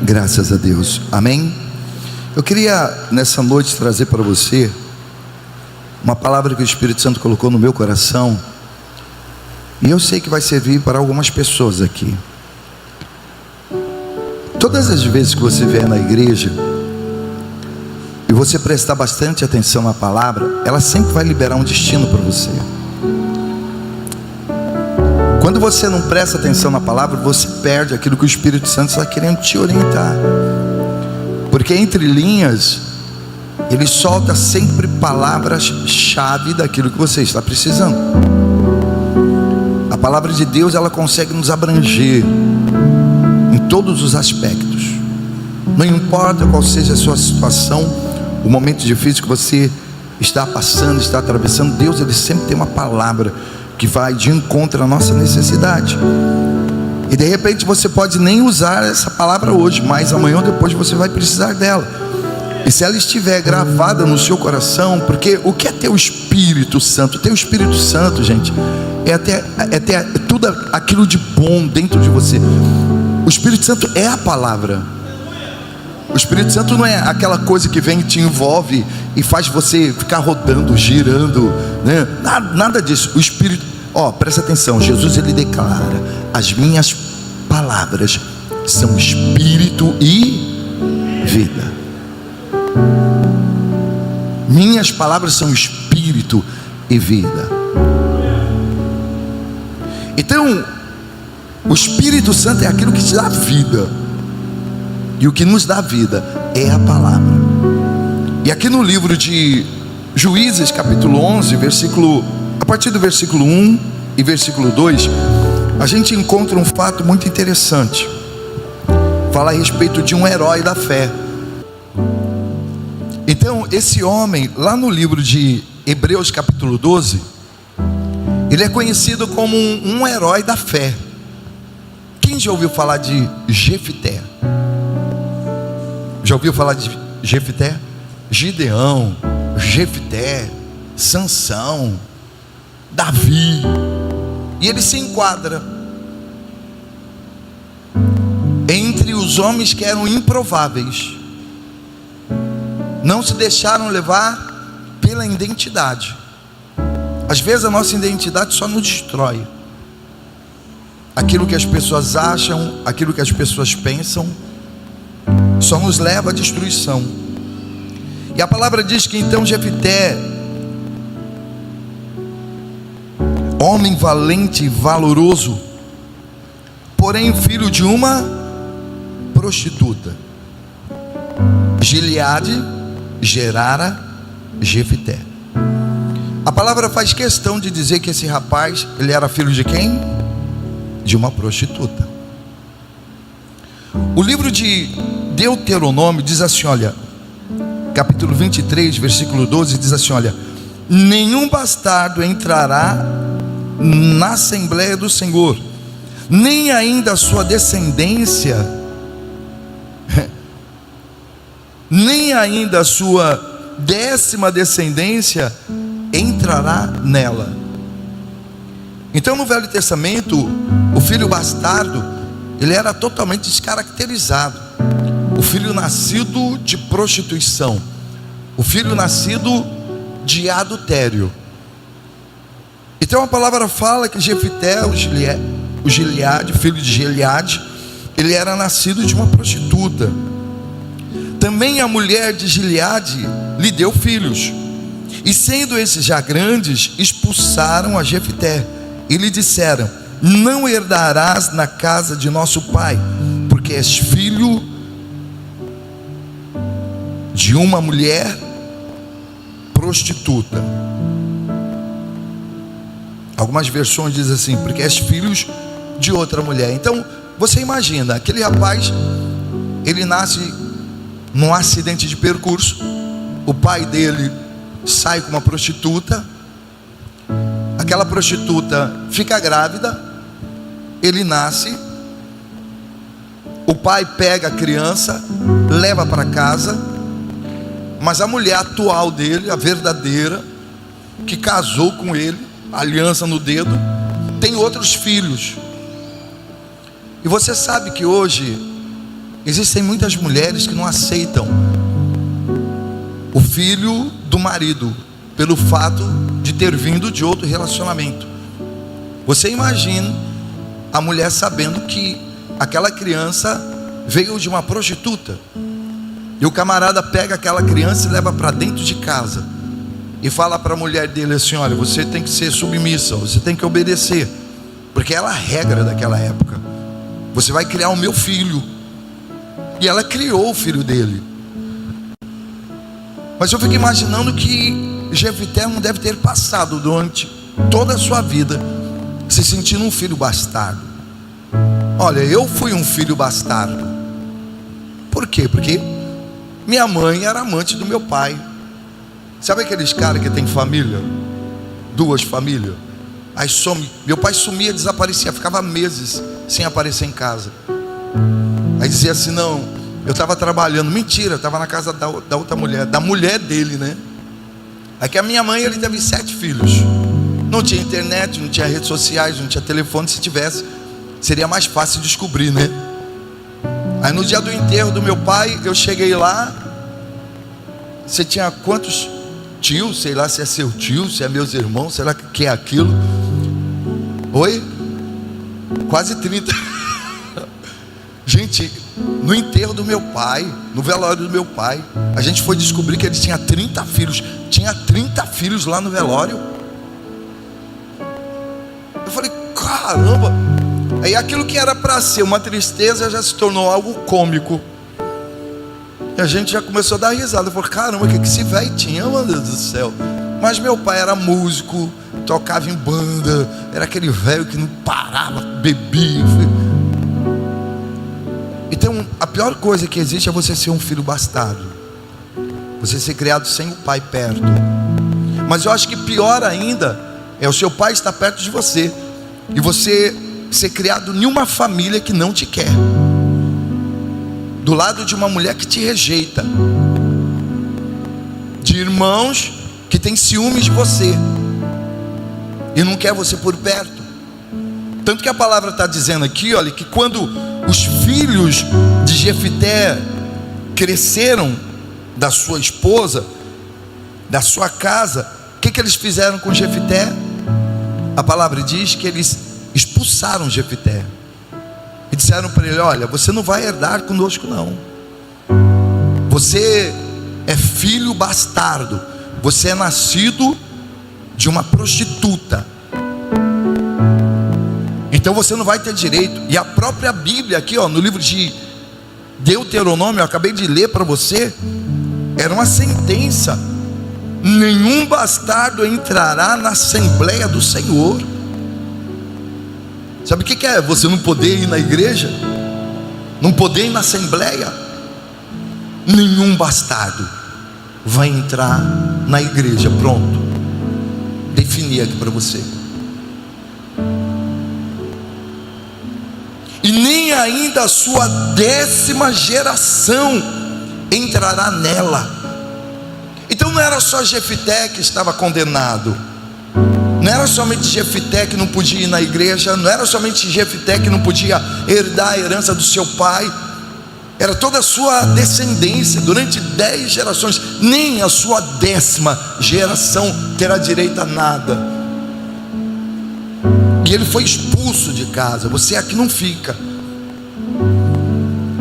Graças a Deus, amém? Eu queria nessa noite trazer para você uma palavra que o Espírito Santo colocou no meu coração, e eu sei que vai servir para algumas pessoas aqui. Todas as vezes que você vier na igreja e você prestar bastante atenção na palavra, ela sempre vai liberar um destino para você. Quando você não presta atenção na palavra, você perde aquilo que o Espírito Santo está querendo te orientar, porque entre linhas ele solta sempre palavras-chave daquilo que você está precisando. A palavra de Deus, ela consegue nos abranger em todos os aspectos. Não importa qual seja a sua situação, o momento difícil que você está passando, está atravessando, Deus, ele sempre tem uma palavra que vai de encontro à nossa necessidade. E de repente você pode nem usar essa palavra hoje, mas amanhã ou depois você vai precisar dela. E se ela estiver gravada no seu coração, porque o que é ter o Espírito Santo? Ter o Espírito Santo, gente, é ter tudo aquilo de bom dentro de você. O Espírito Santo é a palavra. O Espírito Santo não é aquela coisa que vem e te envolve e faz você ficar rodando, girando, né? Nada disso. O Espírito, presta atenção, Jesus ele declara: as minhas palavras são espírito e vida. Minhas palavras são espírito e vida. Então, o Espírito Santo é aquilo que te dá vida, e o que nos dá vida é a palavra. E aqui no livro de Juízes, capítulo 11, a partir do versículo 1 e versículo 2, a gente encontra um fato muito interessante. Fala a respeito de um herói da fé. Então, esse homem, lá no livro de Hebreus capítulo 12, ele é conhecido como um herói da fé. Quem já ouviu falar de Jefté? Já ouviu falar de Jefté? Gideão, Jefté, Sansão, Davi. E ele se enquadra entre os homens que eram improváveis. Não se deixaram levar pela identidade. Às vezes a nossa identidade só nos destrói. Aquilo que as pessoas acham, aquilo que as pessoas pensam, só nos leva à destruição. E a palavra diz que então Jefté, homem valente e valoroso, porém filho de uma prostituta, Gileade gerara Jefté. A palavra faz questão de dizer que esse rapaz, ele era filho de quem? De uma prostituta. O livro de Deuteronômio diz assim, olha, capítulo 23, versículo 12, diz assim, olha: nenhum bastardo entrará na Assembleia do Senhor, nem ainda a sua descendência, nem ainda a sua 10ª descendência entrará nela. Então no Velho Testamento, o filho bastardo, ele era totalmente descaracterizado. O filho nascido de prostituição, o filho nascido de adultério. Então a palavra fala que Jefté, o Gileade, filho de Gileade, ele era nascido de uma prostituta. Também a mulher de Gileade lhe deu filhos, e sendo esses já grandes, expulsaram a Jefté e lhe disseram: não herdarás na casa de nosso pai, porque és filho de uma mulher prostituta. Algumas versões dizem assim: porque és filhos de outra mulher. Então você imagina, aquele rapaz, ele nasce num acidente de percurso. O pai dele sai com uma prostituta, aquela prostituta fica grávida, ele nasce, o pai pega a criança, leva para casa, mas a mulher atual dele, a verdadeira, que casou com ele, aliança no dedo, tem outros filhos. E você sabe que hoje Existem muitas mulheres que não aceitam o filho do marido pelo fato de ter vindo de outro relacionamento. Você imagina a mulher sabendo que aquela criança veio de uma prostituta, e o camarada pega aquela criança e leva para dentro de casa e fala para a mulher dele assim: olha, você tem que ser submissa, você tem que obedecer, porque ela é a regra daquela época. Você vai criar o meu filho. E ela criou o filho dele. Mas eu fico imaginando que Jefité não deve ter passado durante toda a sua vida se sentindo um filho bastardo. Olha, eu fui um filho bastardo. Por quê? Porque minha mãe era amante do meu pai. Sabe aqueles caras que tem família? Duas famílias? Aí some. Meu pai sumia, desaparecia, ficava meses sem aparecer em casa. Aí dizia assim: não, eu estava trabalhando. Mentira, eu estava na casa da outra mulher, da mulher dele, né? Aí que a minha mãe, ele teve 7 filhos. Não tinha internet, não tinha redes sociais, não tinha telefone. Se tivesse, seria mais fácil descobrir, né? Aí no dia do enterro do meu pai, eu cheguei lá. Você tinha quantos tios? Sei lá se é seu tio, se é meus irmãos, sei lá o que é aquilo. Oi? Quase 30. Gente, no enterro do meu pai, no velório do meu pai, a gente foi descobrir que ele tinha 30 filhos. Tinha 30 filhos lá no velório. Eu falei: caramba. Aí aquilo que era para ser uma tristeza já se tornou algo cômico. E a gente já começou a dar risada. Eu falei: caramba, o que esse velho tinha, meu Deus do céu. Mas meu pai era músico, tocava em banda, era aquele velho que não parava, bebia. Então, a pior coisa que existe é você ser um filho bastardo, você ser criado sem o pai perto. Mas eu acho que pior ainda é o seu pai estar perto de você e você ser criado em uma família que não te quer, do lado de uma mulher que te rejeita, de irmãos que têm ciúmes de você e não quer você por perto. Tanto que a palavra está dizendo aqui, olha, que quando os filhos de Jefité cresceram da sua esposa, da sua casa, o que eles fizeram com Jefité? A palavra diz que eles expulsaram Jefité e disseram para ele: olha, você não vai herdar conosco não, você é filho bastardo, você é nascido de uma prostituta, então você não vai ter direito. E a própria Bíblia aqui, ó, no livro de Deuteronômio, eu acabei de ler para você, era uma sentença: nenhum bastardo entrará na Assembleia do Senhor. Sabe o que é você não poder ir na igreja? Não poder ir na Assembleia? Nenhum bastardo vai entrar na igreja. Pronto, defini aqui para você. E nem ainda a sua 10ª geração entrará nela. Então não era só Jefité que estava condenado, não era somente Jefité que não podia ir na igreja, não era somente Jefité que não podia herdar a herança do seu pai, era toda a sua descendência, durante 10 gerações, nem a sua 10ª geração terá direito a nada. E ele foi expulso de casa. Você aqui não fica.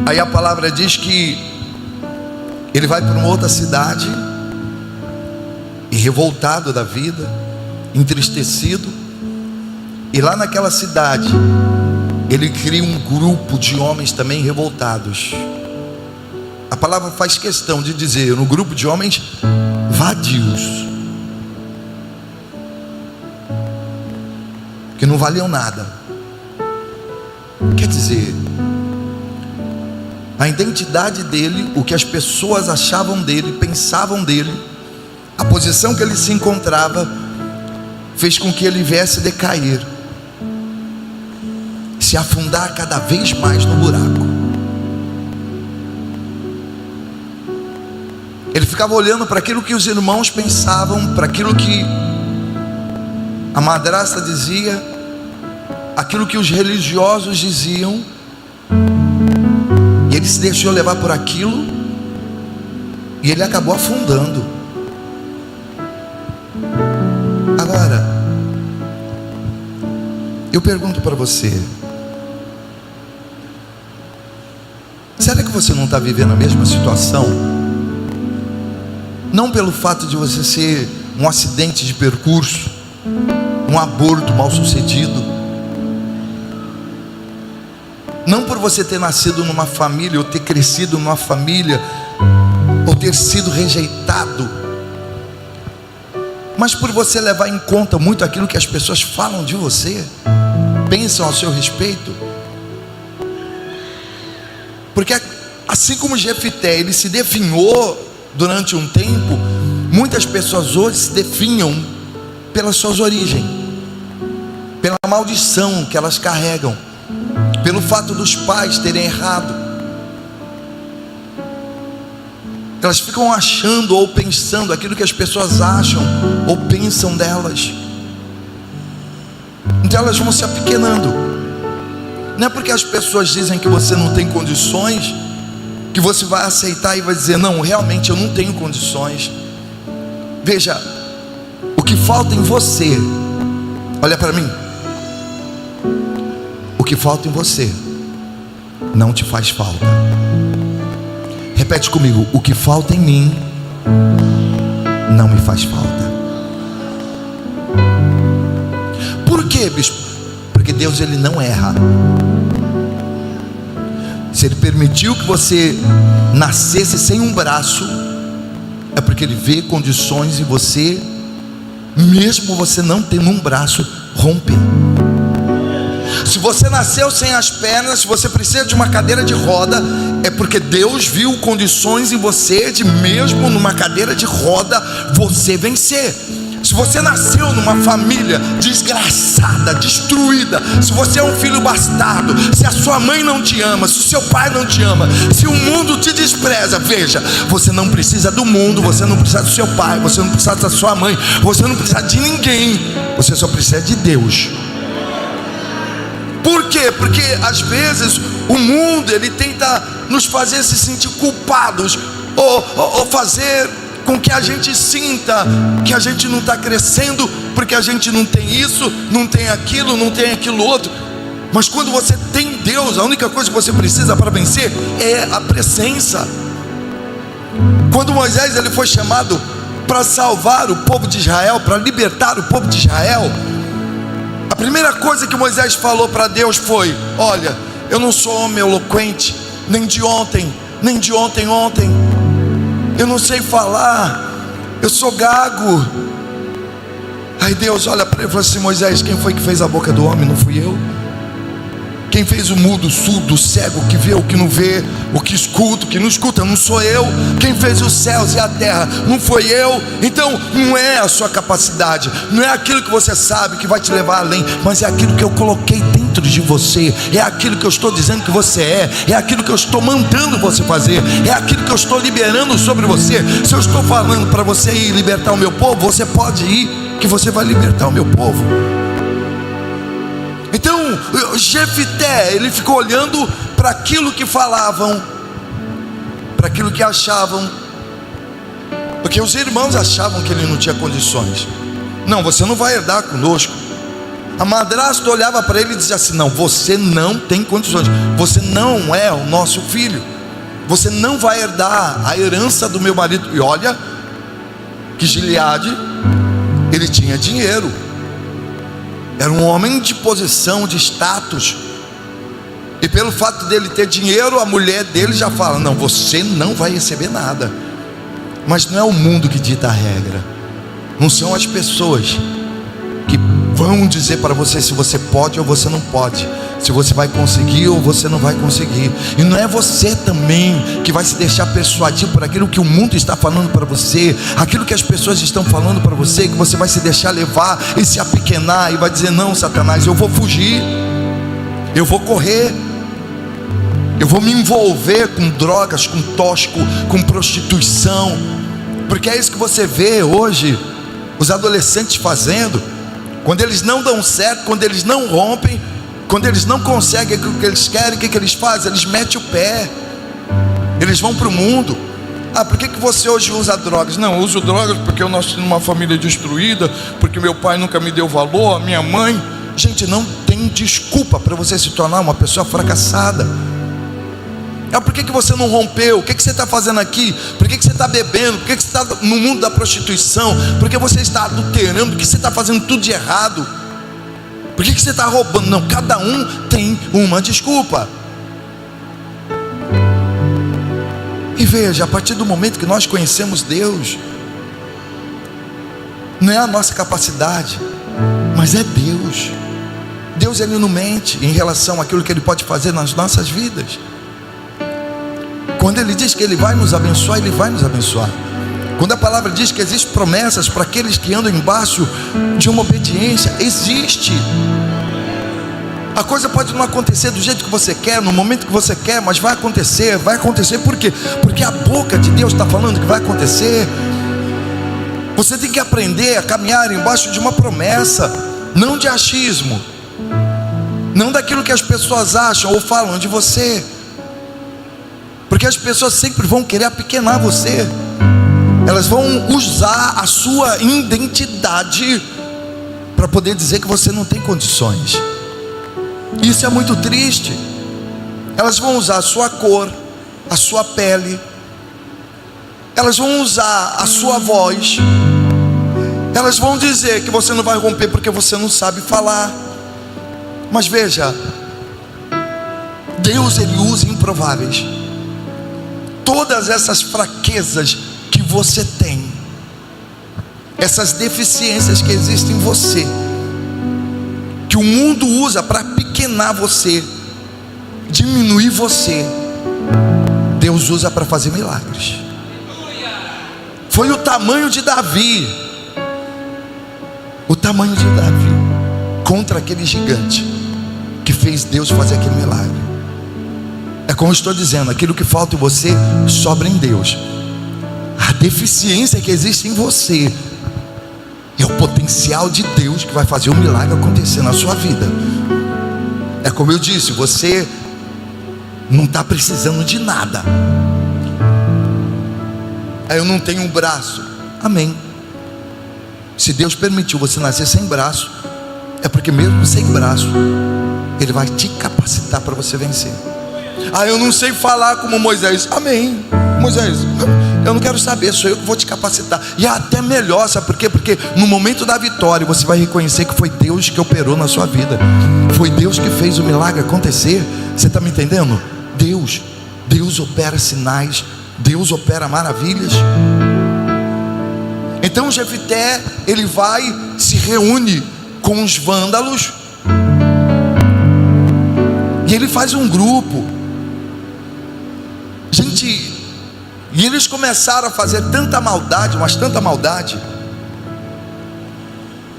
Aí a palavra diz que ele vai para uma outra cidade, e revoltado da vida, entristecido, e lá naquela cidade ele cria um grupo de homens também revoltados. A palavra faz questão de dizer, no grupo de homens vadios, que não valiam nada. Quer dizer, a identidade dele, o que as pessoas achavam dele, pensavam dele, a posição que ele se encontrava, fez com que ele viesse decair, se afundar cada vez mais no buraco. Ele ficava olhando para aquilo que os irmãos pensavam, para aquilo que a madrasta dizia, aquilo que os religiosos diziam, e ele se deixou levar por aquilo e ele acabou afundando. Agora, eu pergunto para você: será que você não está vivendo a mesma situação? Não pelo fato de você ser um acidente de percurso, um aborto mal sucedido, não por você ter nascido numa família, ou ter crescido numa família, ou ter sido rejeitado, mas por você levar em conta muito aquilo que as pessoas falam de você, pensam ao seu respeito. Porque assim como Jefité, ele se definhou durante um tempo, muitas pessoas hoje se definham pelas suas origens, pela maldição que elas carregam, pelo fato dos pais terem errado. Elas ficam achando ou pensando aquilo que as pessoas acham ou pensam delas. Então elas vão se apequenando. Não é porque as pessoas dizem que você não tem condições que você vai aceitar e vai dizer: não, realmente eu não tenho condições. Veja, o que falta em você, olha para mim, o que falta em você não te faz falta. Repete comigo: o que falta em mim não me faz falta. Por quê, bispo? Porque Deus, ele não erra. Se ele permitiu que você nascesse sem um braço, é porque ele vê condições em você, mesmo você não tendo um braço, romper. Se você nasceu sem as pernas, se você precisa de uma cadeira de roda, é porque Deus viu condições em você de, mesmo numa cadeira de roda, você vencer. Se você nasceu numa família desgraçada, destruída, se você é um filho bastardo, se a sua mãe não te ama, se o seu pai não te ama, se o mundo te despreza, veja, você não precisa do mundo, você não precisa do seu pai, você não precisa da sua mãe, você não precisa de ninguém, você só precisa de Deus. Por quê? Porque às vezes o mundo, ele tenta nos fazer se sentir culpados, ou fazer com que a gente sinta que a gente não está crescendo, porque a gente não tem isso, não tem aquilo outro. Mas quando você tem Deus, a única coisa que você precisa para vencer é a presença. Quando Moisés, ele foi chamado para salvar o povo de Israel, para libertar o povo de Israel, a primeira coisa que Moisés falou para Deus foi: olha, eu não sou homem eloquente, nem de ontem, eu não sei falar, eu sou gago. Aí Deus olha para ele e fala assim: Moisés, quem foi que fez a boca do homem? Não fui eu? Quem fez o mudo, o surdo, o cego, o que vê, o que não vê, o que escuta, o que não escuta? Não sou eu. Quem fez os céus e a terra? Não foi eu. Então não é a sua capacidade, não é aquilo que você sabe que vai te levar além, mas é aquilo que eu coloquei dentro de você, é aquilo que eu estou dizendo que você é aquilo que eu estou mandando você fazer, é aquilo que eu estou liberando sobre você. Se eu estou falando para você ir libertar o meu povo, você pode ir, que você vai libertar o meu povo. Então Jefité, ele ficou olhando para aquilo que falavam, para aquilo que achavam, porque os irmãos achavam que ele não tinha condições. Não, você não vai herdar conosco. A madrasta olhava para ele e dizia assim: não, você não tem condições, você não é o nosso filho, você não vai herdar a herança do meu marido. E olha que Gileade, ele tinha dinheiro, era um homem de posição, de status, e pelo fato dele ter dinheiro, a mulher dele já fala: não, você não vai receber nada. Mas não é o mundo que dita a regra, não são as pessoas que vão dizer para você se você pode ou você não pode, se você vai conseguir ou você não vai conseguir. E não é você também que vai se deixar persuadir por aquilo que o mundo está falando para você, aquilo que as pessoas estão falando para você, que você vai se deixar levar e se apequenar e vai dizer: não, Satanás, eu vou fugir, eu vou correr, eu vou me envolver com drogas, com tóxico, com prostituição. Porque é isso que você vê hoje os adolescentes fazendo. Quando eles não dão certo, quando eles não rompem, quando eles não conseguem aquilo que eles querem, o que eles fazem? Eles metem o pé. Eles vão para o mundo. Por que você hoje usa drogas? Não, eu uso drogas porque eu nasci numa família destruída, porque meu pai nunca me deu valor, a minha mãe. Gente, não tem desculpa para você se tornar uma pessoa fracassada. Por que você não rompeu? O que você está fazendo aqui? Por que você está bebendo? Por que você está no mundo da prostituição? Por que você está adulterando? Por que você está fazendo tudo de errado? Por que você está roubando? Não, cada um tem uma desculpa. E veja, a partir do momento que nós conhecemos Deus, não é a nossa capacidade, mas é Deus. Deus, Ele não mente em relação àquilo que Ele pode fazer nas nossas vidas. Quando Ele diz que Ele vai nos abençoar, Ele vai nos abençoar. Quando a palavra diz que existem promessas para aqueles que andam embaixo de uma obediência, existe. A coisa pode não acontecer do jeito que você quer, no momento que você quer, mas vai acontecer. Por quê? Porque a boca de Deus está falando que vai acontecer. Você tem que aprender a caminhar embaixo de uma promessa, não de achismo, não daquilo que as pessoas acham ou falam de você, porque as pessoas sempre vão querer apequenar você. Elas vão usar a sua identidade para poder dizer que você não tem condições. Isso é muito triste. Elas vão usar a sua cor, a sua pele, elas vão usar a sua voz, elas vão dizer que você não vai romper porque você não sabe falar. Mas veja, Deus, Ele usa improváveis. Todas essas fraquezas que você tem, essas deficiências que existem em você, que o mundo usa para pequenar você, diminuir você, Deus usa para fazer milagres. Foi o tamanho de Davi, contra aquele gigante, que fez Deus fazer aquele milagre. É como eu estou dizendo, aquilo que falta em você, sobra em Deus. A deficiência que existe em você é o potencial de Deus que vai fazer o milagre acontecer na sua vida. É como eu disse, você não está precisando de nada. Eu não tenho um braço. Amém. Se Deus permitiu você nascer sem braço, é porque mesmo sem braço, Ele vai te capacitar para você vencer. Eu não sei falar como Moisés. Amém. Moisés, eu não quero saber, sou eu que vou te capacitar. E é até melhor, sabe por quê? Porque no momento da vitória, você vai reconhecer que foi Deus que operou na sua vida. Foi Deus que fez o milagre acontecer. Você está me entendendo? Deus opera sinais, Deus opera maravilhas. Então Jefité, ele vai, se reúne com os vândalos, e ele faz um grupo. Gente, e eles começaram a fazer tanta maldade, mas tanta maldade.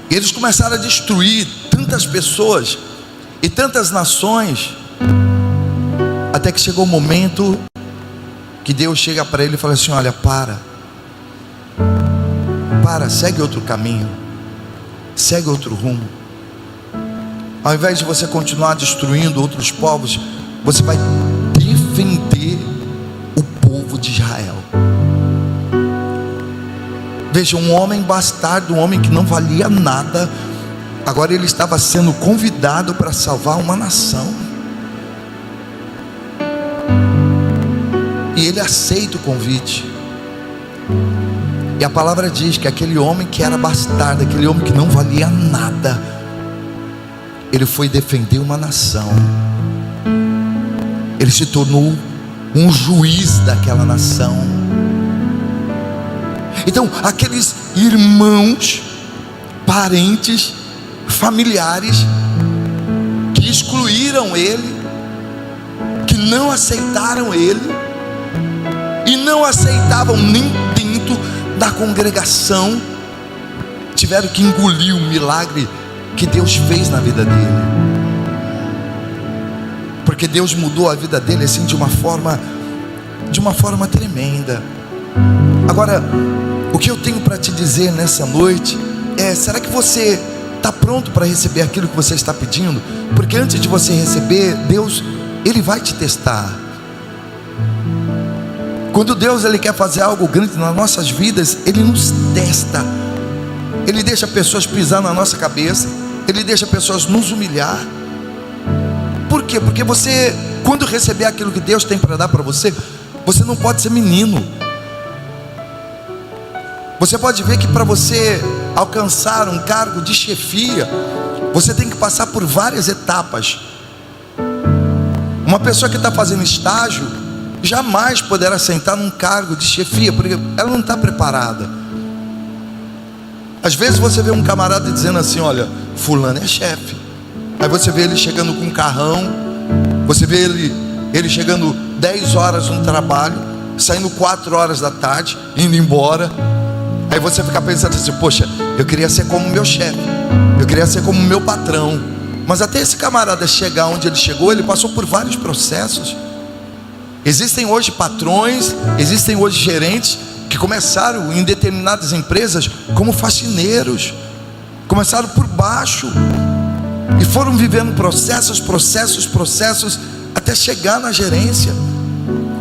E eles começaram a destruir tantas pessoas e tantas nações, até que chegou o momento que Deus chega para ele e fala assim: olha, para, segue outro caminho, segue outro rumo. Ao invés de você continuar destruindo outros povos, você vai defender o povo de Israel. Veja, um homem bastardo, um homem que não valia nada, agora ele estava sendo convidado para salvar uma nação. E ele aceita o convite. E a palavra diz que aquele homem que era bastardo, aquele homem que não valia nada, ele foi defender uma nação. Ele se tornou um juiz daquela nação. Então, aqueles irmãos, parentes, familiares, que excluíram ele, que não aceitaram ele, e não aceitavam nem dentro da congregação, tiveram que engolir o milagre que Deus fez na vida dele, porque Deus mudou a vida dele assim de uma forma tremenda. Agora, o que eu tenho para te dizer nessa noite é: será que você está pronto para receber aquilo que você está pedindo? Porque antes de você receber, Deus, Ele vai te testar. Quando Deus ele quer fazer algo grande nas nossas vidas, Ele nos testa. Ele deixa pessoas pisar na nossa cabeça. Ele deixa pessoas nos humilhar. Por quê? Porque você, quando receber aquilo que Deus tem para dar para você, você não pode ser menino. Você pode ver que para você alcançar um cargo de chefia, você tem que passar por várias etapas. Uma pessoa que está fazendo estágio jamais poderá sentar num cargo de chefia, porque ela não está preparada. Às vezes você vê um camarada dizendo assim: olha, fulano é chefe. Aí você vê ele chegando com um carrão, você vê ele chegando 10 horas no trabalho, saindo 4 horas da tarde, indo embora. Aí você fica pensando assim: poxa, eu queria ser como meu chefe, eu queria ser como meu patrão. Mas até esse camarada chegar onde ele chegou, ele passou por vários processos. Existem hoje patrões, existem hoje gerentes que começaram em determinadas empresas como faxineiros, começaram por baixo e foram vivendo processos até chegar na gerência.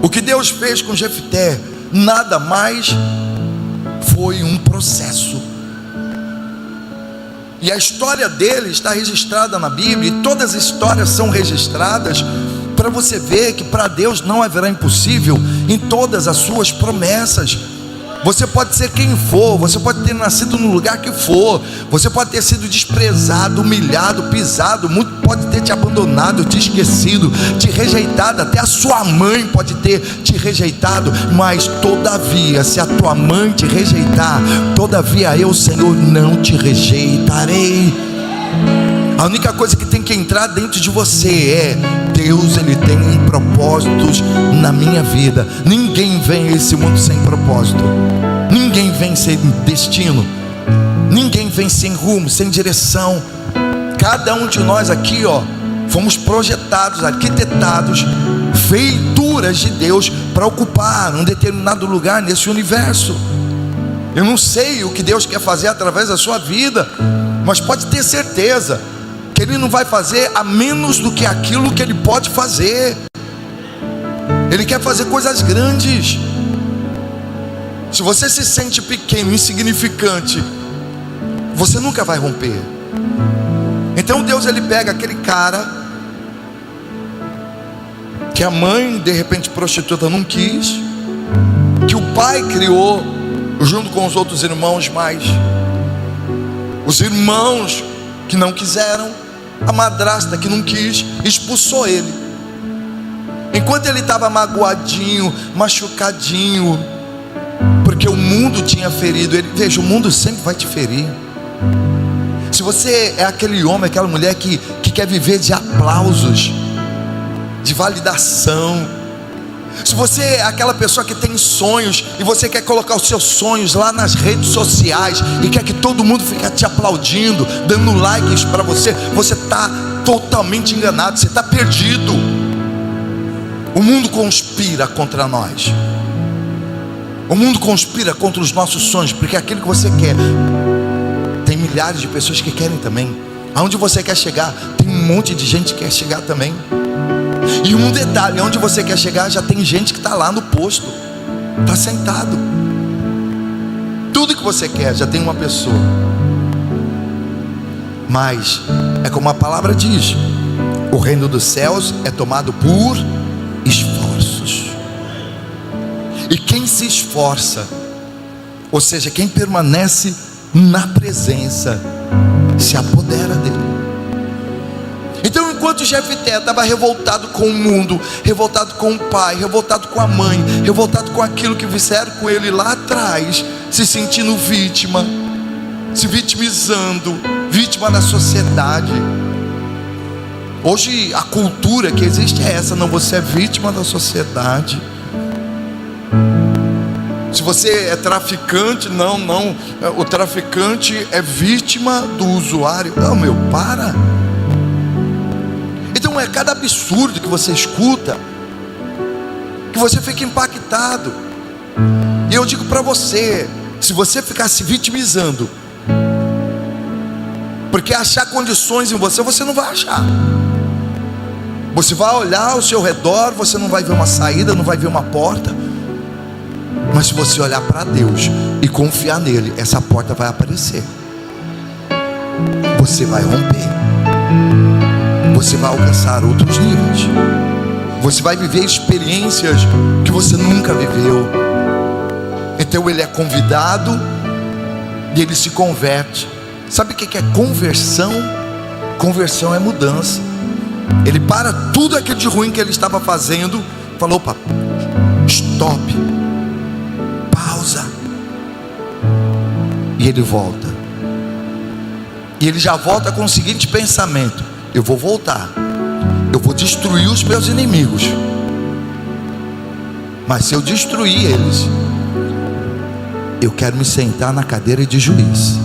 O que Deus fez com Jefté nada mais foi um processo. E a história dele está registrada na Bíblia, e todas as histórias são registradas para você ver que para Deus não haverá impossível em todas as suas promessas. Você pode ser quem for, você pode ter nascido no lugar que for, você pode ter sido desprezado, humilhado, pisado, muito pode ter te abandonado, te esquecido, te rejeitado, até a sua mãe pode ter te rejeitado, mas todavia, se a tua mãe te rejeitar, todavia eu, Senhor, não te rejeitarei. A única coisa que tem que entrar dentro de você é: Deus, Ele tem propósitos na minha vida. Ninguém vem a esse mundo sem propósito. Ninguém vem sem destino. Ninguém vem sem rumo, sem direção. Cada um de nós aqui, fomos projetados, arquitetados, feituras de Deus para ocupar um determinado lugar nesse universo. Eu não sei o que Deus quer fazer através da sua vida, mas pode ter certeza que Ele não vai fazer a menos do que aquilo que Ele pode fazer. Ele quer fazer coisas grandes. Se você se sente pequeno, insignificante, você nunca vai romper. Então Deus, Ele pega aquele cara que a mãe, de repente prostituta, não quis, que o pai criou junto com os outros irmãos, mas os irmãos que não quiseram, a madrasta que não quis, expulsou ele. Enquanto ele estava magoadinho, machucadinho, porque o mundo tinha ferido ele. Veja, o mundo sempre vai te ferir. Se você é aquele homem, aquela mulher que quer viver de aplausos, de validação, se você é aquela pessoa que tem sonhos e você quer colocar os seus sonhos lá nas redes sociais e quer que todo mundo fique te aplaudindo, dando likes para você, você está totalmente enganado, você está perdido. O mundo conspira contra nós. O mundo conspira contra os nossos sonhos, porque aquilo que você quer, tem milhares de pessoas que querem também. Aonde você quer chegar, tem um monte de gente que quer chegar também. E um detalhe: onde você quer chegar, já tem gente que está lá no posto, está sentado. Tudo que você quer, já tem uma pessoa. Mas é como a palavra diz: o reino dos céus é tomado por esforços. E quem se esforça, ou seja, quem permanece na presença, se apodera dele. Então, enquanto Jefté estava revoltado com o mundo, revoltado com o pai, revoltado com a mãe, revoltado com aquilo que fizeram com ele lá atrás, se sentindo vítima, se vitimizando, vítima da sociedade. Hoje a cultura que existe é essa: não, você é vítima da sociedade. Se você é traficante, não, o traficante é vítima do usuário. Não, meu, para. Então é cada absurdo que você escuta que você fica impactado. E eu digo para você: se você ficar se vitimizando porque achar condições em você, você não vai achar. Você vai olhar ao seu redor, você não vai ver uma saída, não vai ver uma porta. Mas se você olhar para Deus e confiar nele, essa porta vai aparecer. Você vai romper. Você vai alcançar outros níveis. Você vai viver experiências que você nunca viveu. Então ele é convidado e ele se converte. Sabe o que é conversão? Conversão é mudança. Ele para tudo aquilo de ruim que ele estava fazendo. Falou: opa, stop, pausa. E ele volta. E ele já volta com o seguinte pensamento: eu vou voltar, eu vou destruir os meus inimigos, mas se eu destruir eles, eu quero me sentar na cadeira de juiz.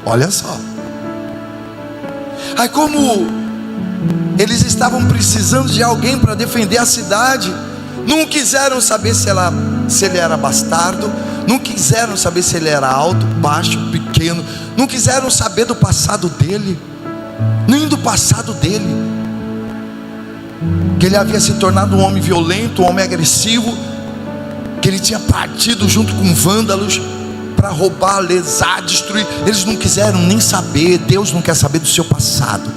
Olha só. Aí, como eles estavam precisando de alguém para defender a cidade, não quiseram saber se ele era bastardo, não quiseram saber se ele era alto, baixo, pequeno, não quiseram saber do passado dele, nem do passado dele, que ele havia se tornado um homem violento, um homem agressivo, que ele tinha partido junto com vândalos para roubar, lesar, destruir. Eles não quiseram nem saber. Deus não quer saber do seu passado,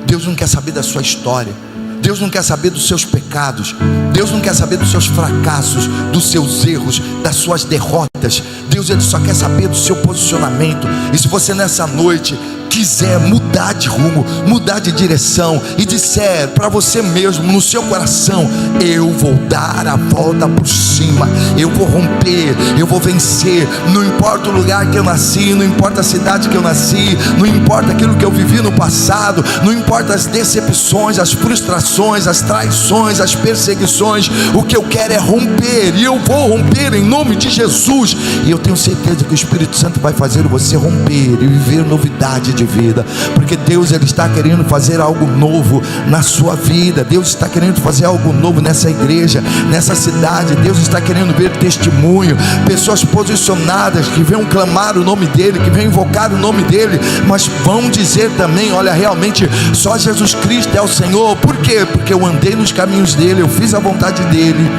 Deus não quer saber da sua história, Deus não quer saber dos seus pecados, Deus não quer saber dos seus fracassos, dos seus erros, das suas derrotas. Deus, ele só quer saber do seu posicionamento. E se você nessa noite quiser mudar de rumo, mudar de direção, e disser para você mesmo no seu coração: eu vou dar a volta por cima, eu vou romper, eu vou vencer, não importa o lugar que eu nasci, não importa a cidade que eu nasci, não importa aquilo que eu vivi no passado, não importa as decepções, as frustrações, as traições, as perseguições, o que eu quero é romper, e eu vou romper em nome de Jesus. E eu tenho certeza que o Espírito Santo vai fazer você romper e viver novidade de vida, porque Deus, ele está querendo fazer algo novo na sua vida. Deus está querendo fazer algo novo nessa igreja, nessa cidade. Deus está querendo ver testemunho, pessoas posicionadas que venham clamar o nome dele, que venham invocar o nome dele, mas vão dizer também: olha, realmente só Jesus Cristo é o Senhor. Por quê? Porque eu andei nos caminhos dele, eu fiz a vontade dele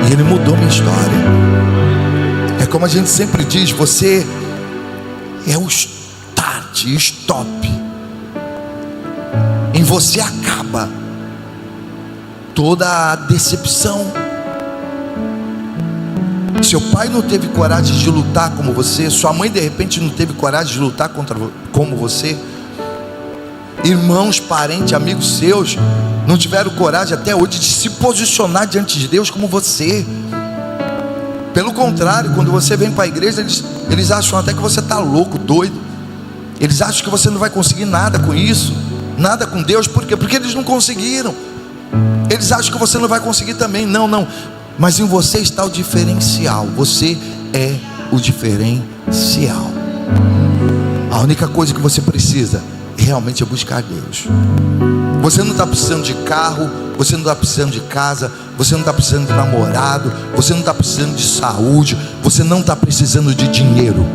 e ele mudou minha história. É como a gente sempre diz: você é o stop. Em você acaba toda a decepção. Seu pai não teve coragem de lutar como você, sua mãe de repente não teve coragem de lutar como você, irmãos, parentes, amigos seus não tiveram coragem até hoje de se posicionar diante de Deus como você. Pelo contrário, quando você vem para a igreja, eles acham até que você está louco, doido. Eles acham que você não vai conseguir nada com isso, nada com Deus. Por quê? Porque eles não conseguiram. Eles acham que você não vai conseguir também. Não, mas em você está o diferencial. Você é o diferencial. A única coisa que você precisa realmente é buscar Deus. Você não está precisando de carro, você não está precisando de casa, você não está precisando de namorado, você não está precisando de saúde, você não está precisando de dinheiro.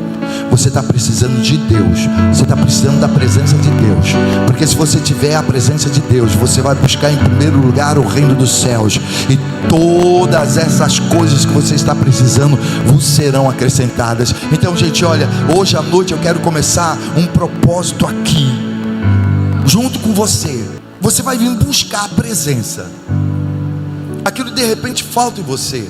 Você está precisando de Deus. Você está precisando da presença de Deus. Porque se você tiver a presença de Deus, você vai buscar em primeiro lugar o reino dos céus, e todas essas coisas que você está precisando vos serão acrescentadas. Então, gente, olha, hoje à noite eu quero começar um propósito aqui, junto com você. Você vai vir buscar a presença. Aquilo de repente falta em você.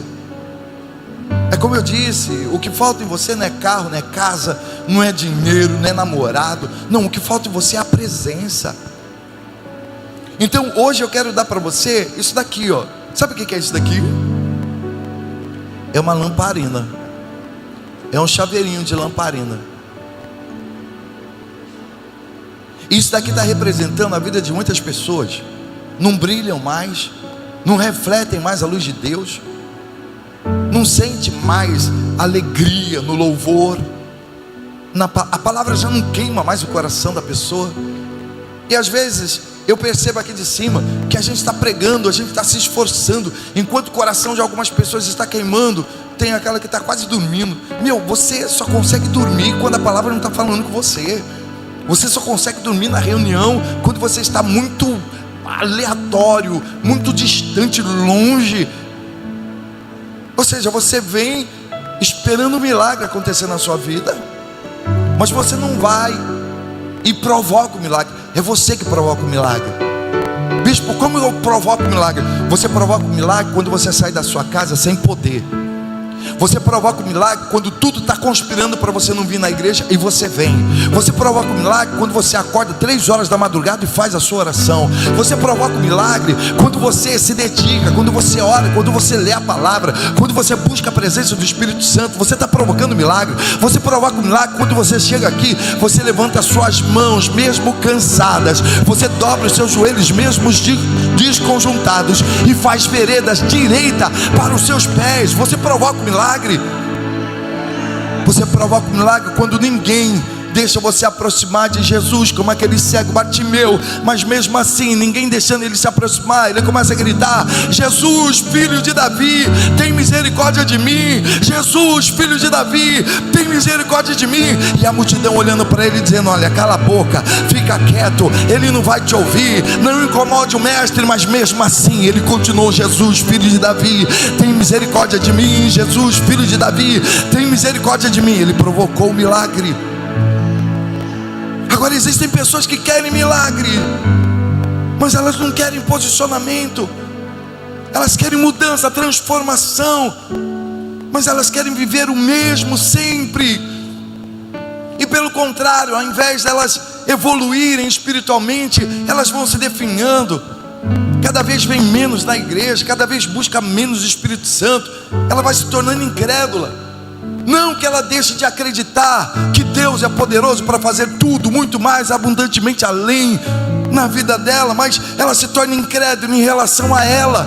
É como eu disse, o que falta em você não é carro, não é casa, não é dinheiro, não é namorado. Não, o que falta em você é a presença. Então hoje eu quero dar para você isso daqui, ó. Sabe o que é isso daqui? É uma lamparina. É um chaveirinho de lamparina. Isso daqui está representando a vida de muitas pessoas. Não brilham mais, não refletem mais a luz de Deus, não sente mais alegria no louvor, a palavra já não queima mais o coração da pessoa. E às vezes eu percebo aqui de cima que a gente está pregando, a gente está se esforçando, enquanto o coração de algumas pessoas está queimando. Tem aquela que está quase dormindo. Você só consegue dormir quando a palavra não está falando com você. Você só consegue dormir na reunião quando você está muito aleatório, muito distante, longe. Ou seja, você vem esperando um milagre acontecer na sua vida, mas você não vai e provoca o milagre. É você que provoca o milagre. Bispo, como eu provoco o milagre? Você provoca o milagre quando você sai da sua casa sem poder. Você provoca o milagre quando tudo está conspirando para você não vir na igreja e você vem. Você provoca o milagre quando você acorda 3 horas da madrugada e faz a sua oração. Você provoca o milagre quando você se dedica, quando você ora, quando você lê a palavra, quando você busca a presença do Espírito Santo. Você está provocando o milagre. Você provoca o milagre quando você chega aqui, você levanta as suas mãos mesmo cansadas, você dobra os seus joelhos mesmo desconjuntados e faz veredas direita para os seus pés. Você provoca o milagre. Você provoca um milagre quando ninguém deixa você aproximar de Jesus, como aquele cego Bartimeu, mas mesmo assim, ninguém deixando ele se aproximar, ele começa a gritar: Jesus, filho de Davi, tem misericórdia de mim. Jesus, filho de Davi, tem misericórdia de mim. E a multidão olhando para ele, dizendo: olha, cala a boca, fica quieto, ele não vai te ouvir, não incomode o mestre. Mas mesmo assim, ele continuou: Jesus, filho de Davi, tem misericórdia de mim. Jesus, filho de Davi, tem misericórdia de mim. Ele provocou o milagre. Agora existem pessoas que querem milagre, mas elas não querem posicionamento. Elas querem mudança, transformação, mas elas querem viver o mesmo sempre. E pelo contrário, ao invés delas evoluírem espiritualmente, elas vão se definhando. Cada vez vem menos na igreja, cada vez busca menos o Espírito Santo. Ela vai se tornando incrédula. Não que ela deixe de acreditar que Deus é poderoso para fazer tudo, muito mais abundantemente além na vida dela, mas ela se torna incrédula em relação a ela.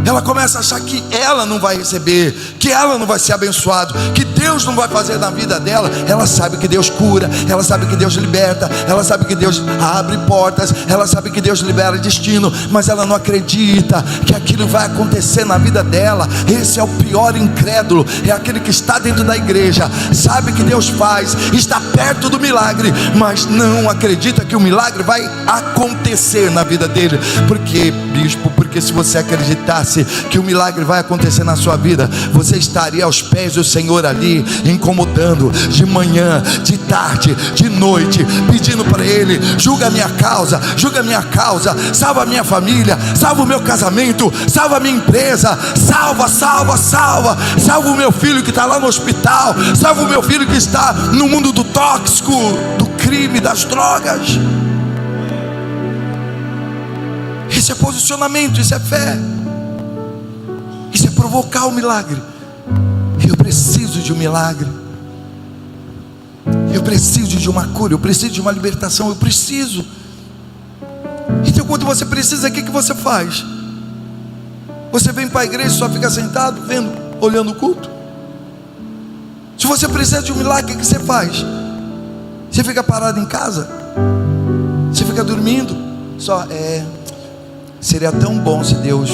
Ela começa a achar que ela não vai receber, que ela não vai ser abençoada, que Deus não vai fazer na vida dela. Ela sabe que Deus cura, ela sabe que Deus liberta, ela sabe que Deus abre portas, ela sabe que Deus libera destino, mas ela não acredita que aquilo vai acontecer na vida dela. Esse é o pior incrédulo, é aquele que está dentro da igreja, sabe que Deus faz, está perto do milagre, mas não acredita que o milagre vai acontecer na vida dele. Por quê, bispo? Porque se você acreditasse que o milagre vai acontecer na sua vida, você estaria aos pés do Senhor ali, incomodando, de manhã, de tarde, de noite, pedindo para Ele: julga a minha causa, salva a minha família, salva o meu casamento, salva a minha empresa, salva o meu filho que está lá no hospital, salva o meu filho que está no mundo do tóxico, do crime, das drogas. Isso é posicionamento, isso é fé, isso é provocar o milagre. Eu preciso de um milagre, eu preciso de uma cura, eu preciso de uma libertação, eu preciso. Então quando você precisa, o que você faz? Você vem para a igreja e só fica sentado, vendo, olhando o culto? Se você precisa de um milagre, o que você faz? Você fica parado em casa? Você fica dormindo? Seria tão bom se Deus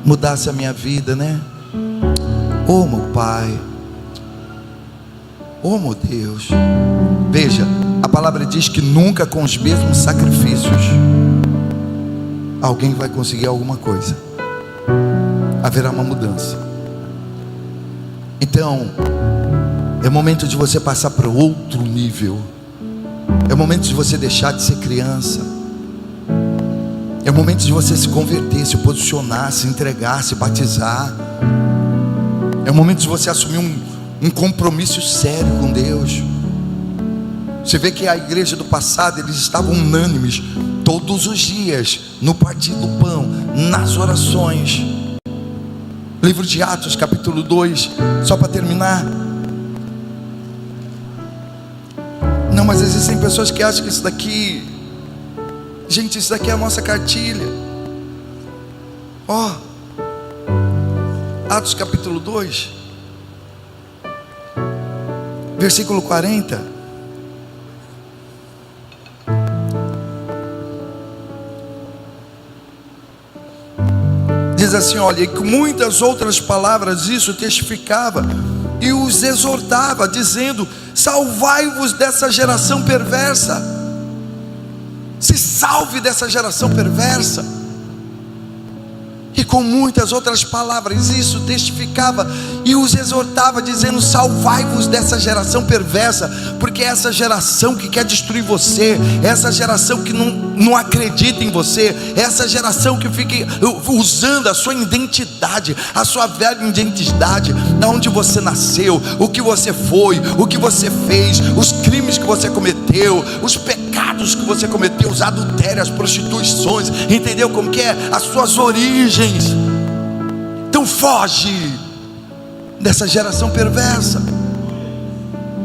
mudasse a minha vida, né? Oh meu Pai, oh meu Deus. Veja, a palavra diz que nunca com os mesmos sacrifícios alguém vai conseguir alguma coisa. Haverá uma mudança. Então é momento de você passar para outro nível. É momento de você deixar de ser criança. É o momento de você se converter, se posicionar, se entregar, se batizar. É o momento de você assumir um compromisso sério com Deus. Você vê que a igreja do passado, eles estavam unânimes todos os dias, no partir do pão, nas orações. Livro de Atos, capítulo 2, só para terminar. Não, mas existem pessoas que acham que isso daqui... Gente, isso daqui é a nossa cartilha. Atos capítulo 2, versículo 40. Diz assim: olha, e com muitas outras palavras isso testificava e os exortava, dizendo: salvai-vos dessa geração perversa. Se salve dessa geração perversa. E com muitas outras palavras, isso testificava e os exortava, dizendo: salvai-vos dessa geração perversa, porque é essa geração que quer destruir você, é essa geração que não acredita em você, é essa geração que fica usando a sua identidade, a sua velha identidade, da onde você nasceu, o que você foi, o que você fez, os crimes que você cometeu, os pecados que você cometeu, os adultérios, as prostituições, entendeu como que é? As suas origens. Então foge dessa geração perversa,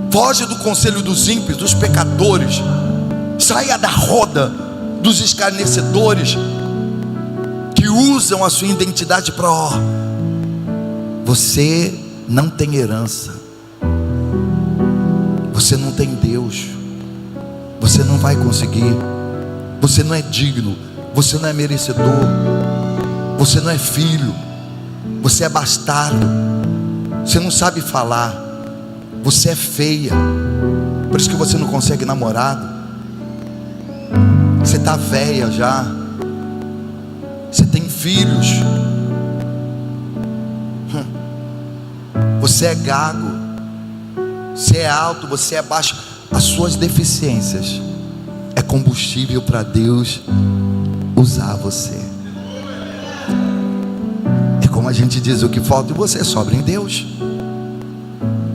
foge do conselho dos ímpios, dos pecadores, saia da roda dos escarnecedores que usam a sua identidade para você não tem herança, você não tem Deus, você não vai conseguir, você não é digno, você não é merecedor, você não é filho, você é bastardo, você não sabe falar, você é feia, por isso que você não consegue namorado, você está velha já, você tem filhos, você é gago, você é alto, você é baixo. As suas deficiências é combustível para Deus usar você. É como a gente diz: o que falta em você sobra em Deus.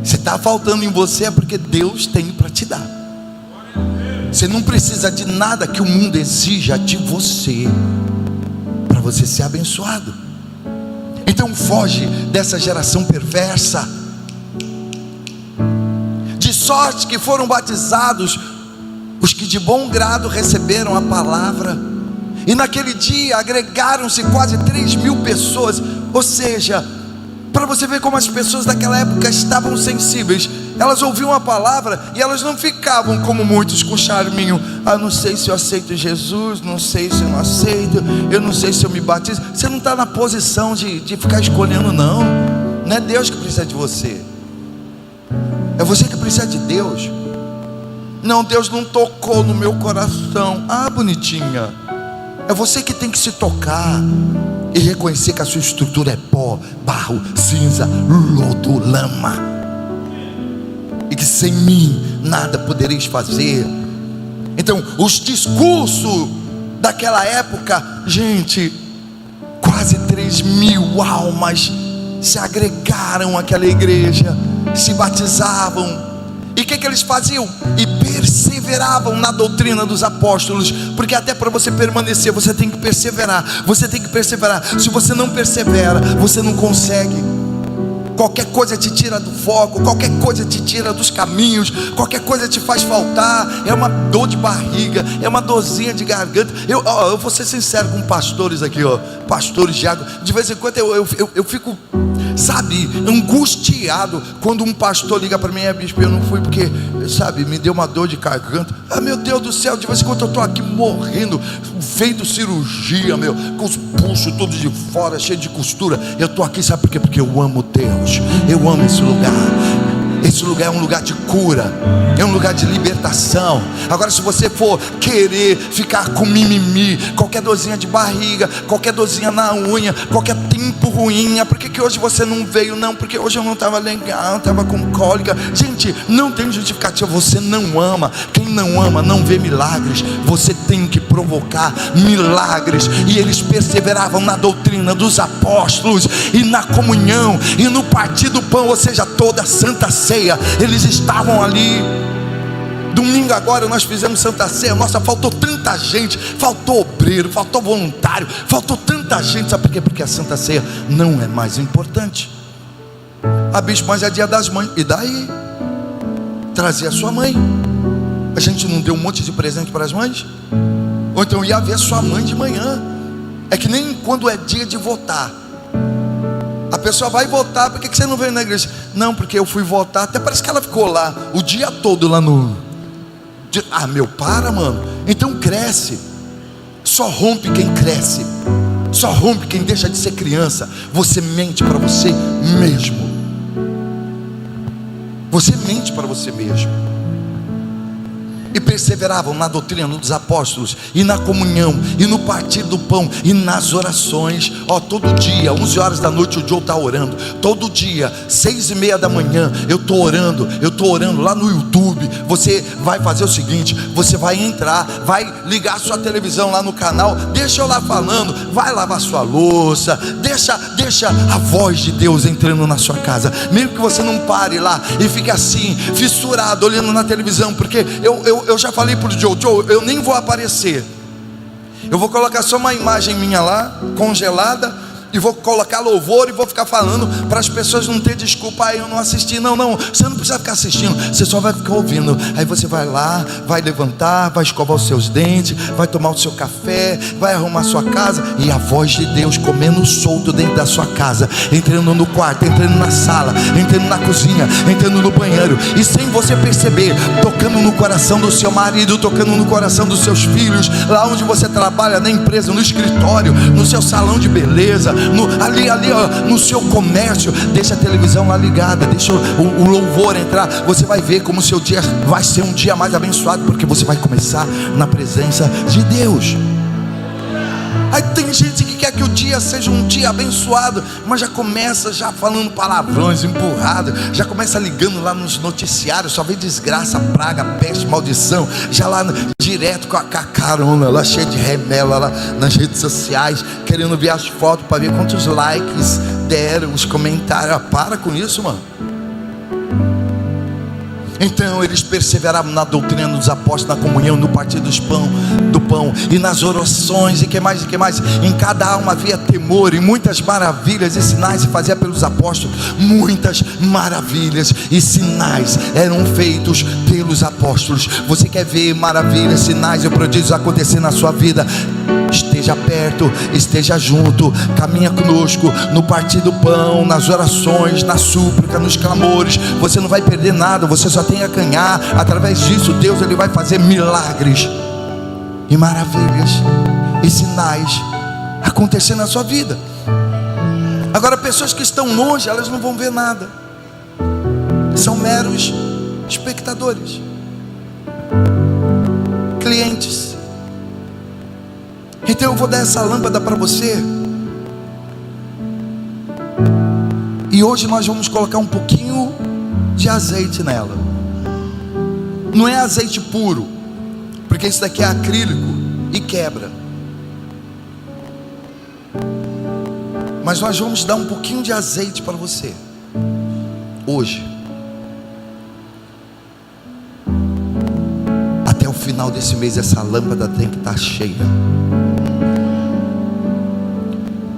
Se está faltando em você é porque Deus tem para te dar. Você não precisa de nada que o mundo exija de você para você ser abençoado. Então foge dessa geração perversa, de sorte que foram batizados os que de bom grado receberam a palavra. E naquele dia agregaram-se quase 3.000 pessoas. Ou seja, para você ver como as pessoas daquela época estavam sensíveis, elas ouviam a palavra e elas não ficavam como muitos com charminho: ah, não sei se eu aceito Jesus, não sei se eu não aceito, eu não sei se eu me batizo. Você não está na posição de ficar escolhendo, não. Não é Deus que precisa de você, é você que precisa de Deus. Não, Deus não tocou no meu coração. Ah, bonitinha, é você que tem que se tocar e reconhecer que a sua estrutura é pó, barro, cinza, lodo, lama, e que sem mim nada podereis fazer. Então os discursos daquela época, gente, quase 3.000 almas se agregaram àquela igreja, se batizavam. E o que eles faziam? E perseveravam na doutrina dos apóstolos, porque até para você permanecer, você tem que perseverar. Você tem que perseverar. Se você não persevera, você não consegue. Qualquer coisa te tira do foco, qualquer coisa te tira dos caminhos, qualquer coisa te faz faltar. É uma dor de barriga, é uma dorzinha de garganta. Eu vou ser sincero com pastores aqui, pastores de água. De vez em quando eu fico, sabe, angustiado quando um pastor liga para mim: bispo, eu não fui porque, sabe, me deu uma dor de garganta. Ah, meu Deus do céu, de vez em quando eu estou aqui morrendo, feito cirurgia, com os buchos todos de fora, cheio de costura. Eu estou aqui, sabe por quê? Porque eu amo Deus, eu amo esse lugar. Esse lugar é um lugar de cura, é um lugar de libertação. Agora, se você for querer ficar com mimimi, qualquer dorzinha de barriga, qualquer dorzinha na unha, qualquer tempo ruim: por que hoje você não veio? Não, porque hoje eu não estava legal, estava com cólica. Gente, não tem justificativa. Você não ama. Quem não ama não vê milagres. Você tem que provocar milagres. E eles perseveravam na doutrina dos apóstolos, e na comunhão, e no partir do pão, ou seja, toda a santa ceia. Eles estavam ali. Domingo agora nós fizemos Santa Ceia. Nossa, faltou tanta gente, faltou obreiro, faltou voluntário, faltou tanta gente. Sabe por quê? Porque a Santa Ceia não é mais importante. Ah, bispo, mas é dia das mães. E daí? Trazer a sua mãe. A gente não deu um monte de presente para as mães? Ou então ia ver a sua mãe de manhã. É que nem quando é dia de votar. A pessoa vai votar: por que você não veio na igreja? Não, porque eu fui votar. Até parece que ela ficou lá o dia todo lá no... Ah, para, mano. Então cresce. Só rompe quem cresce. Só rompe quem deixa de ser criança. Você mente para você mesmo. Você mente para você mesmo. E perseveravam na doutrina dos apóstolos, e na comunhão, e no partir do pão, e nas orações. Todo dia, 11 horas da noite, o Joe está orando. Todo dia, 6:30 da manhã, eu estou orando lá no YouTube. Você vai fazer o seguinte: você vai entrar, vai ligar sua televisão lá no canal, deixa eu lá falando, vai lavar sua louça, deixa a voz de Deus entrando na sua casa, mesmo que você não pare lá e fique assim, fissurado, olhando na televisão. Porque eu já falei para o Joe, eu nem vou aparecer, eu vou colocar só uma imagem minha lá, congelada, e vou colocar louvor e vou ficar falando para as pessoas não ter desculpa: eu não assisti. Não, você não precisa ficar assistindo, você só vai ficar ouvindo. Aí você vai lá, vai levantar, vai escovar os seus dentes, vai tomar o seu café, vai arrumar a sua casa, e a voz de Deus comendo solto dentro da sua casa, entrando no quarto, entrando na sala, entrando na cozinha, entrando no banheiro, e sem você perceber, tocando no coração do seu marido, tocando no coração dos seus filhos, lá onde você trabalha, na empresa, no escritório, no seu salão de beleza, ali no seu comércio. Deixa a televisão lá ligada, deixa o louvor entrar. Você vai ver como o seu dia vai ser um dia mais abençoado, porque você vai começar na presença de Deus. Aí tem gente que quer que o dia seja um dia abençoado, mas já começa falando palavrões, empurrado, já começa ligando lá nos noticiários, só vê desgraça, praga, peste, maldição, já lá direto com a carona lá, cheia de remela lá nas redes sociais, querendo ver as fotos para ver quantos likes deram, os comentários. Para com isso, mano. Então eles perseveravam na doutrina dos apóstolos, na comunhão, no partir do pão e nas orações, e que mais? Em cada alma havia temor, e muitas maravilhas e sinais se fazia pelos apóstolos. Muitas maravilhas e sinais eram feitos pelos apóstolos. Você quer ver maravilhas, sinais e prodígios acontecer na sua vida? Esteja perto, esteja junto, caminha conosco no partir do pão, nas orações, na súplica, nos clamores. Você não vai perder nada, você só tem a ganhar. Através disso, Deus ele vai fazer milagres e maravilhas e sinais acontecer na sua vida. Agora, pessoas que estão longe, elas não vão ver nada, são meros espectadores, clientes. Então eu vou dar essa lâmpada para você, e hoje nós vamos colocar um pouquinho de azeite nela. Não é azeite puro, porque isso daqui é acrílico e quebra, mas nós vamos dar um pouquinho de azeite para você hoje. Até o final desse mês essa lâmpada tem que estar cheia,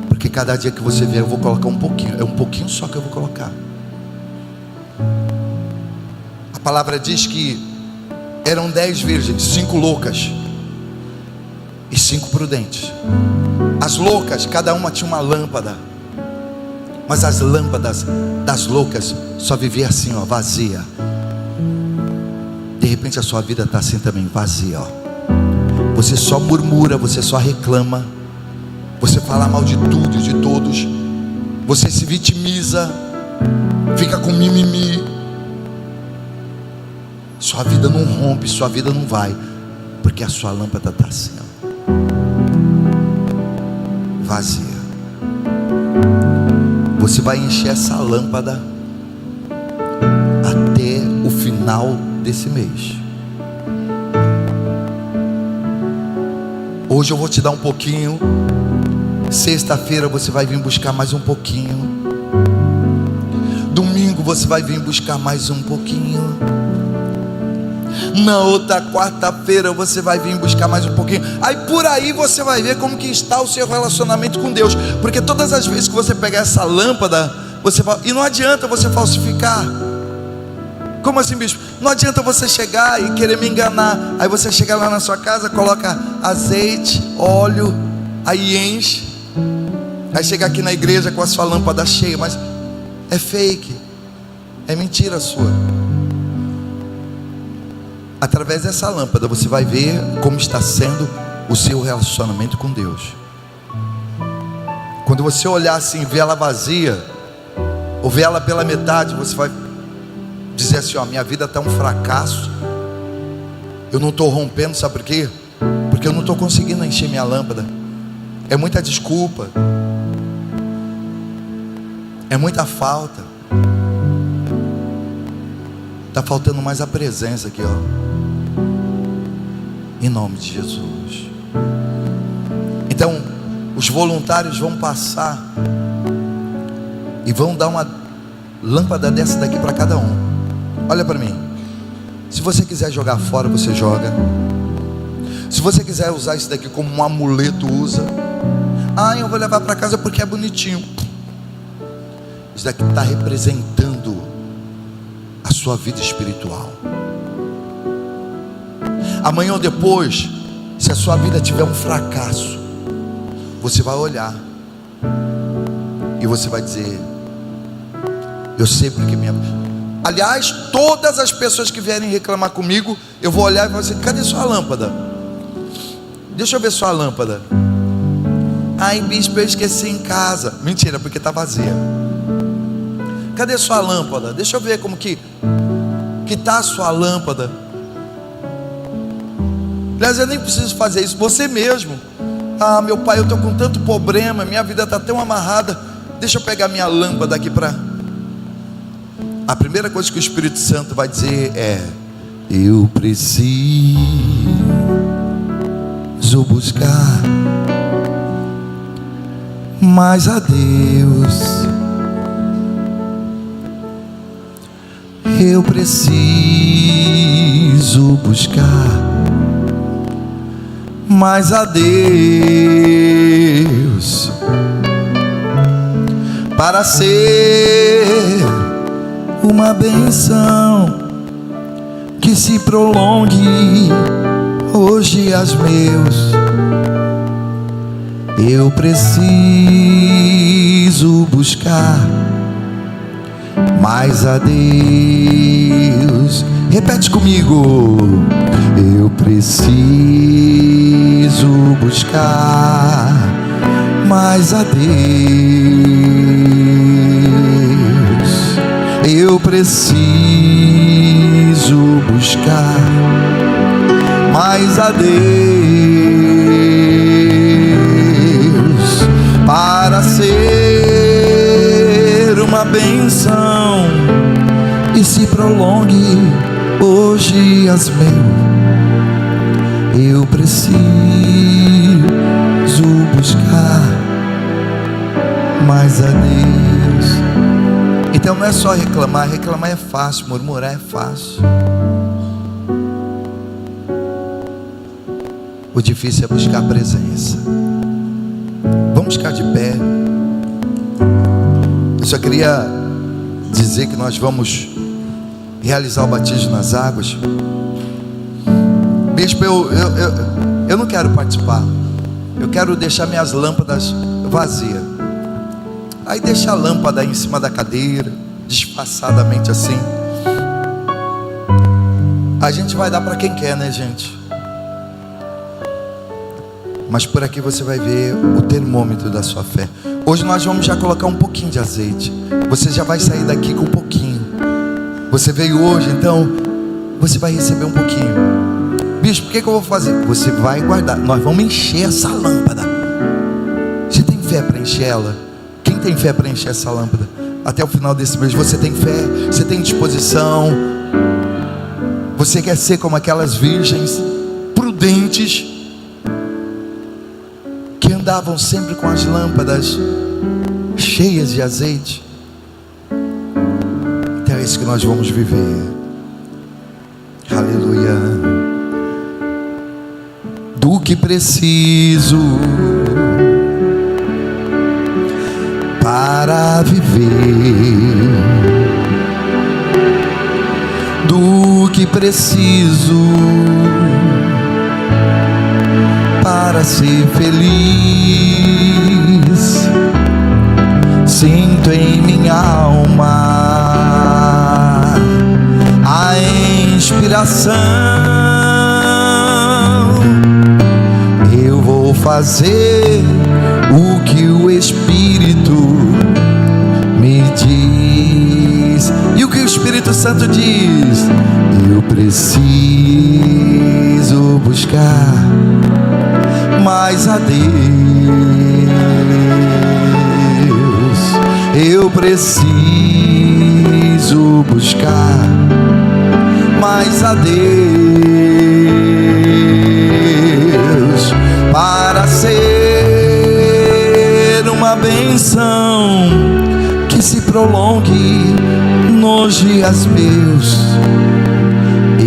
porque cada dia que você vier eu vou colocar um pouquinho. É um pouquinho só que eu vou colocar. A palavra diz que eram 10 virgens, 5 loucas e 5 prudentes. As loucas, cada uma tinha uma lâmpada, mas as lâmpadas das loucas só vivia assim, vazia. De repente a sua vida está assim também, vazia. Você só murmura, você só reclama, você fala mal de tudo e de todos, você se vitimiza, fica com mimimi. Sua vida não rompe, sua vida não vai, porque a sua lâmpada está assim, vazia. Você vai encher essa lâmpada até o final desse mês. Hoje eu vou te dar um pouquinho, sexta-feira você vai vir buscar mais um pouquinho, domingo você vai vir buscar mais um pouquinho, na outra quarta-feira você vai vir buscar mais um pouquinho. Aí por aí você vai ver como que está o seu relacionamento com Deus, porque todas as vezes que você pegar essa lâmpada, você vai... E não adianta você falsificar. Como assim, bispo? Não adianta você chegar e querer me enganar. Aí você chega lá na sua casa, coloca azeite, óleo, aí enche, aí chega aqui na igreja com a sua lâmpada cheia, mas é fake, é mentira sua. Através dessa lâmpada você vai ver como está sendo o seu relacionamento com Deus. Quando você olhar assim, ver ela vazia, ou ver ela pela metade, você vai dizer assim: minha vida está um fracasso, Eu não estou rompendo, sabe por quê? Porque eu não estou conseguindo encher minha lâmpada. É muita desculpa, é muita falta. Está faltando mais a presença aqui, ó. Em nome de Jesus. Então, os voluntários vão passar e vão dar uma lâmpada dessa daqui para cada um. Olha para mim. Se você quiser jogar fora, você joga. Se você quiser usar isso daqui como um amuleto, usa. Ah, eu vou levar para casa porque é bonitinho. Isso daqui está representando a sua vida espiritual. Amanhã ou depois, se a sua vida tiver um fracasso, você vai olhar e você vai dizer: eu sei porque minha... Aliás, todas as pessoas que vierem reclamar comigo, eu vou olhar e vou dizer: cadê sua lâmpada? Deixa eu ver sua lâmpada. Ai, bispo, eu esqueci em casa. Mentira, porque está vazia. Cadê sua lâmpada? Deixa eu ver como que está a sua lâmpada. Aliás, eu nem preciso fazer isso, você mesmo. Ah, meu pai, eu estou com tanto problema, minha vida está tão amarrada. Deixa eu pegar minha lâmpada aqui para... A primeira coisa que o Espírito Santo vai dizer é: eu preciso buscar mais a Deus. Eu preciso buscar mais a Deus para ser uma bênção que se prolongue hoje aos meus. Eu preciso buscar mais a Deus. Repete comigo. Eu preciso buscar mais a Deus. Eu preciso buscar mais a Deus para ser uma bênção e se prolongue hoje as meus. Eu preciso buscar mais a Deus. Então não é só reclamar. Reclamar é fácil, murmurar é fácil. O difícil é buscar a presença. Vamos ficar de pé. Eu só queria dizer que nós vamos realizar o batismo nas águas. Bispo, eu não quero participar. Eu quero deixar minhas lâmpadas vazias. Aí deixa a lâmpada aí em cima da cadeira, disfarçadamente assim. A gente vai dar para quem quer, né, gente? Mas por aqui você vai ver o termômetro da sua fé. Hoje nós vamos já colocar um pouquinho de azeite. Você já vai sair daqui com um pouquinho. Você veio hoje, então você vai receber um pouquinho. Bispo, o que eu vou fazer? Você vai guardar. Nós vamos encher essa lâmpada. Você tem fé para encher ela? Quem tem fé para encher essa lâmpada? Até o final desse mês. Você tem fé? Você tem disposição? Você quer ser como aquelas virgens prudentes que andavam sempre com as lâmpadas cheias de azeite? Então é isso que nós vamos viver. Aleluia. Do que preciso para viver, do que preciso para ser feliz, sinto em minha alma a inspiração. Eu vou fazer o que o Espírito me diz. E o que o Espírito Santo diz? Eu preciso buscar mais a Deus. Eu preciso buscar mais a Deus para ser uma bênção que se prolongue nos dias meus.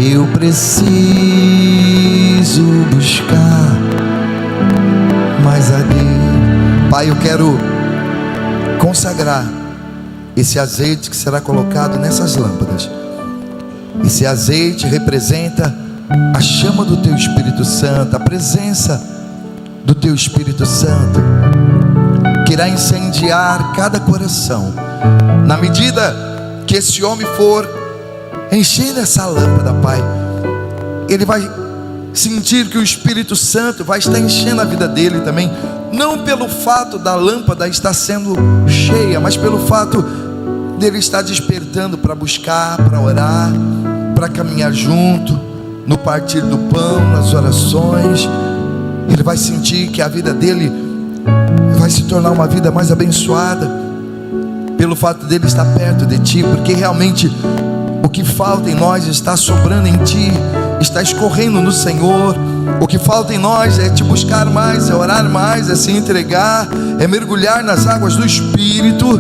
Eu preciso buscar mais a Deus. Pai, eu quero consagrar esse azeite que será colocado nessas lâmpadas. Esse azeite representa a chama do Teu Espírito Santo, a presença do Teu Espírito Santo, que irá incendiar cada coração. Na medida que esse homem for enchendo essa lâmpada, Pai, ele vai sentir que o Espírito Santo vai estar enchendo a vida dele também, não pelo fato da lâmpada estar sendo cheia, mas pelo fato dele estar despertando para buscar, para orar, para caminhar junto, no partir do pão, nas orações. Ele vai sentir que a vida dele vai se tornar uma vida mais abençoada, pelo fato dele estar perto de Ti, porque realmente o que falta em nós está sobrando em Ti, está escorrendo no Senhor. O que falta em nós é Te buscar mais, é orar mais, é se entregar, é mergulhar nas águas do Espírito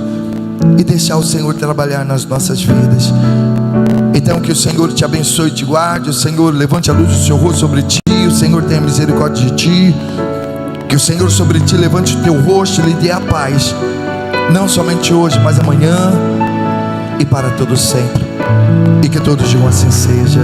e deixar o Senhor trabalhar nas nossas vidas. Então que o Senhor te abençoe e te guarde, o Senhor levante a luz do seu rosto sobre ti, o Senhor tenha misericórdia de ti, que o Senhor sobre ti levante o teu rosto e lhe dê a paz, não somente hoje, mas amanhã e para todo sempre. E que todos digam assim seja.